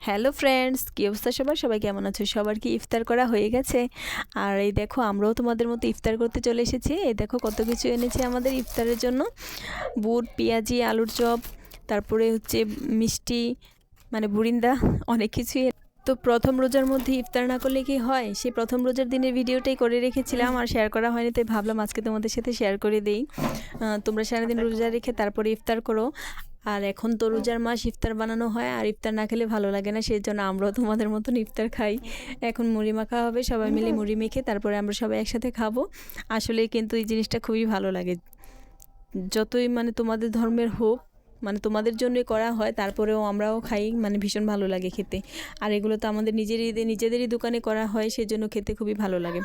Hello friends, কী অবস্থা সবার? সবাই কেমন আছো? সবার কি ইফতার করা হয়ে গেছে? আর এই দেখো আমরাও তোমাদের মতো ইফতার করতে চলে এসেছি। এই দেখো কত কিছু এনেছি আমাদের ইফতারের জন্য। বুট, পেঁয়াজি, আলুর চপ, তারপরে হচ্ছে মিষ্টি, মানে বুরিন্দা, অনেক কিছুই। তো প্রথম রোজার মধ্যে ইফতার না করলে কি হয়? সেই প্রথম রোজার দিনের ভিডিওটাই করে রেখেছিলাম আর শেয়ার করা হয়নি, তাই ভাবলাম আজকে তোমাদের সাথে শেয়ার করে দেই। তোমরা সারাদিন রোজা রেখে তারপরে ইফতার করো। আর এখন তো রোজার মাস, ইফতার বানানো হয় আর ইফতার না খেলে ভালো লাগে না, সেই জন্য আমরাও তোমাদের মতন ইফতার খাই। এখন মুড়ি মাখা হবে, সবাই মিলে মুড়ি মেখে তারপরে আমরা সবাই একসাথে খাবো। আসলে কিন্তু এই জিনিসটা খুবই ভালো লাগে। যতই মানে তোমাদের ধর্মের হোক, মানে তোমাদের জন্যই করা হয়, তারপরেও আমরাও খাই, মানে ভীষণ ভালো লাগে খেতে। আর এগুলো তো আমাদের নিজেদেরই দোকানে করা হয়, সেই জন্য খেতে খুবই ভালো লাগে।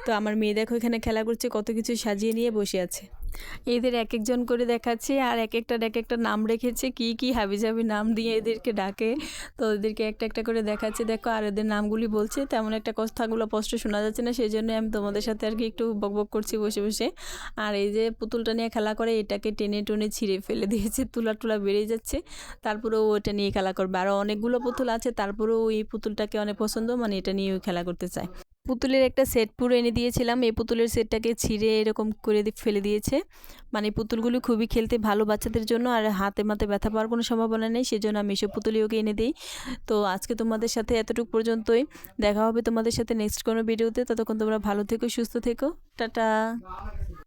তো আমার মেয়ে দেখো এখানে খেলা করছে, কত কিছু সাজিয়ে নিয়ে বসে আছে। এদের এক একজন করে দেখাচ্ছে আর এক একটা নাম রেখেছে, কি হাবিজাবি নাম দিয়ে এদেরকে ডাকে। তো এদেরকে একটা একটা করে দেখাচ্ছে, দেখো, আর এদের নামগুলি বলছে। তেমন একটা কথাগুলো স্পষ্ট শোনা যাচ্ছে না, সেই জন্য আমি তোমাদের সাথে আর কি একটু বকবক করছি বসে বসে। আর এই যে পুতুলটা নিয়ে খেলা করে, এটাকে টেনে টেনে ছিঁড়ে ফেলে দিয়েছে, তুলা টুলা বেরিয়ে যাচ্ছে। তারপরেও ওটা নিয়ে খেলা করবে। আরও অনেকগুলো পুতুল আছে, তারপরেও এই পুতুলটাকে অনেক পছন্দ, মানে এটা নিয়েও খেলা করতে চায়। পুতুলের একটা সেট পুরো এনে দিয়েছিলাম, এই পুতুলের সেটটাকে ছিঁড়ে এরকম করে ফেলে দিয়েছে। মানে পুতুলগুলো খুবই খেলতে ভালো বাচ্চাদের জন্য, আর হাতে মাতে ব্যথা পাওয়ার কোনো সম্ভাবনা নেই, সেজন্য আমি এসব পুতুলই ওকে এনে দিই। তো আজকে তোমাদের সাথে এতটুকু পর্যন্তই। দেখা হবে তোমাদের সাথে নেক্সট কোনো ভিডিওতে। ততক্ষণ তোমরা ভালো থেকো, সুস্থ থেকো। টাটা।